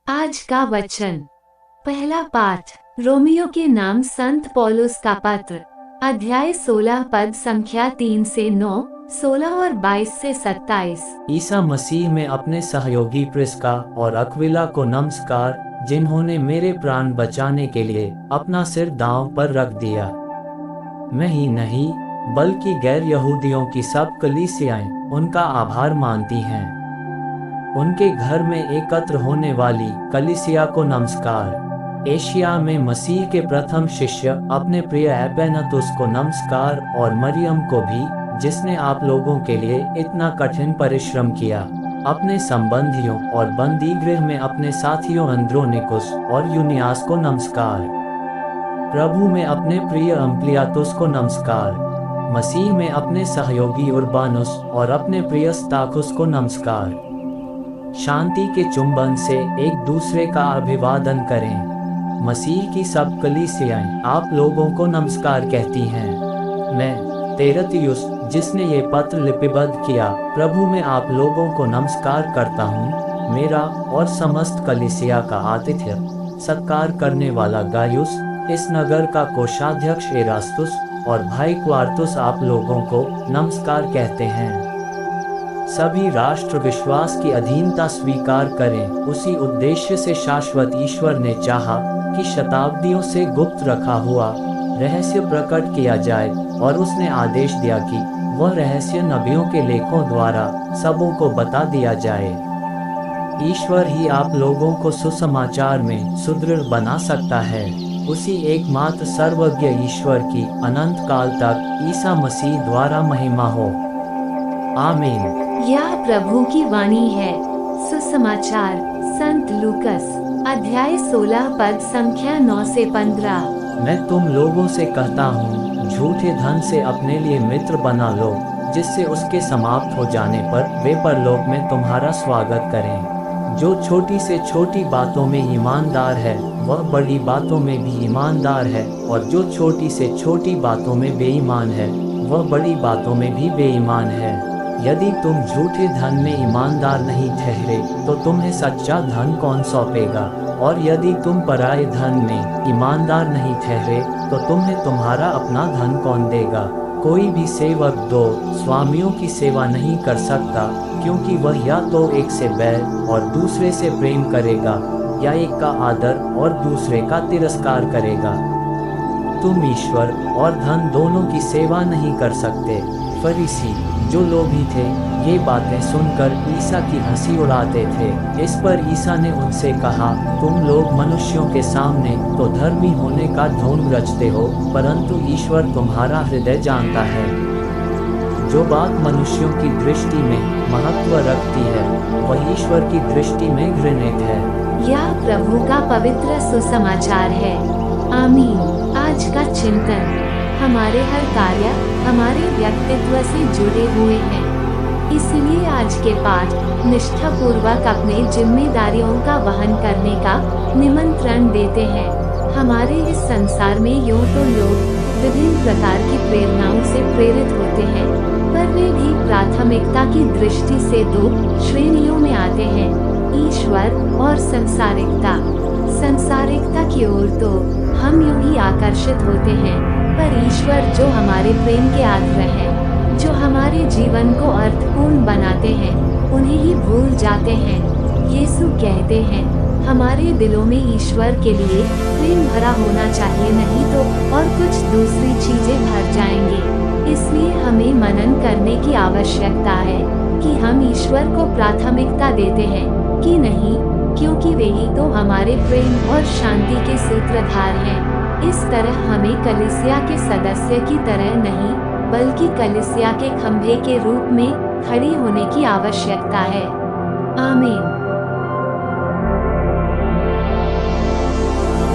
आज का वचन। पहला पाठ रोमियो के नाम संत पौलुस का पत्र, अध्याय 16 पद संख्या 3 से 9, 16 और 22 से 27। ईसा मसीह में अपने सहयोगी प्रिस्का और अक्विला को नमस्कार, जिन्होंने मेरे प्राण बचाने के लिए अपना सिर दांव पर रख दिया। मैं ही नहीं बल्कि गैर यहूदियों की सब कलीसियाएं उनका आभार मानती हैं। उनके घर में एकत्र होने वाली कलीसिया को नमस्कार। एशिया में मसीह के प्रथम शिष्य अपने प्रिय एपेनतुस को नमस्कार, और मरियम को भी, जिसने आप लोगों के लिए इतना कठिन परिश्रम किया। अपने संबंधियों और बंदी गृह में अपने साथियों अंद्रोनिकुस और यूनियास को नमस्कार। प्रभु में अपने प्रिय अम्प्लियातुस को नमस्कार। मसीह में अपने सहयोगी उर्बानुस और अपने प्रिय स्ताकुस को नमस्कार। शांति के चुंबन से एक दूसरे का अभिवादन करें। मसीह की सब कलीसियाएं आप लोगों को नमस्कार कहती हैं। मैं तेरतियुस, जिसने ये पत्र लिपिबद्ध किया, प्रभु में आप लोगों को नमस्कार करता हूँ। मेरा और समस्त कलीसिया का आतिथ्य सत्कार करने वाला गायुस, इस नगर का कोषाध्यक्ष एरास्तुस और भाई क्वार्तुस आप लोगों को नमस्कार कहते हैं। सभी राष्ट्र विश्वास की अधीनता स्वीकार करें। उसी उद्देश्य से शाश्वत ईश्वर ने चाहा कि शताब्दियों से गुप्त रखा हुआ रहस्य प्रकट किया जाए, और उसने आदेश दिया कि वह रहस्य नबियों के लेखों द्वारा सबों को बता दिया जाए। ईश्वर ही आप लोगों को सुसमाचार में सुदृढ़ बना सकता है। उसी एकमात्र सर्वज्ञ ईश्वर की अनंत काल तक ईसा मसीह द्वारा महिमा हो। आमीन। यह प्रभु की वाणी है। सुसमाचार संत लूकस, अध्याय 16 पद संख्या 9 से 15। मैं तुम लोगों से कहता हूँ, झूठे धन से अपने लिए मित्र बना लो, जिससे उसके समाप्त हो जाने पर वे परलोक में तुम्हारा स्वागत करें। जो छोटी से छोटी बातों में ईमानदार है, वह बड़ी बातों में भी ईमानदार है, और जो छोटी से छोटी बातों में बेईमान है, वह बड़ी बातों में भी बेईमान है। यदि तुम झूठे धन में ईमानदार नहीं ठहरे, तो तुम्हें सच्चा धन कौन सौंपेगा? और यदि तुम पराये धन में ईमानदार नहीं ठहरे, तो तुम्हें तुम्हारा अपना धन कौन देगा? कोई भी सेवक दो स्वामियों की सेवा नहीं कर सकता, क्योंकि वह या तो एक से बैर और दूसरे से प्रेम करेगा, या एक का आदर और दूसरे का तिरस्कार करेगा। तुम ईश्वर और धन दोनों की सेवा नहीं कर सकते। फरीसी, जो लोभी थे, ये बातें सुनकर ईसा की हंसी उड़ाते थे। इस पर ईसा ने उनसे कहा, तुम लोग मनुष्यों के सामने तो धर्मी होने का ढोंग रचते हो, परंतु ईश्वर तुम्हारा हृदय जानता है। जो बात मनुष्यों की दृष्टि में महत्व रखती है, वह ईश्वर की दृष्टि में घृणित है। यह प्रभु का पवित्र सुसमाचार है। आमीन। आज का चिंतन। हमारे हर कार्य हमारे व्यक्तित्व से जुड़े हुए हैं, इसलिए आज के पाठ निष्ठापूर्वक अपने जिम्मेदारियों का वहन करने का निमंत्रण देते हैं। हमारे इस संसार में यूं तो लोग विभिन्न प्रकार की प्रेरणाओं से प्रेरित होते हैं, पर वे भी प्राथमिकता की दृष्टि से दो श्रेणियों में आते हैं, ईश्वर और संसारिकता। संसारिकता की ओर तो हम यूं ही आकर्षित होते हैं, पर ईश्वर जो हमारे प्रेम के आग्रह हैं, जो हमारे जीवन को अर्थपूर्ण बनाते हैं, उन्हें ही भूल जाते हैं। यीशु कहते हैं, हमारे दिलों में ईश्वर के लिए प्रेम भरा होना चाहिए, नहीं तो और कुछ दूसरी चीजें भर जाएंगे। इसलिए हमें मनन करने की आवश्यकता है कि हम ईश्वर को प्राथमिकता देते हैं कि नहीं, क्योंकि वे ही तो हमारे प्रेम और शांति के सूत्रधार हैं। इस तरह हमें कलीसिया के सदस्य की तरह नहीं, बल्कि कलीसिया के खंभे के रूप में खड़ी होने की आवश्यकता है। आमीन।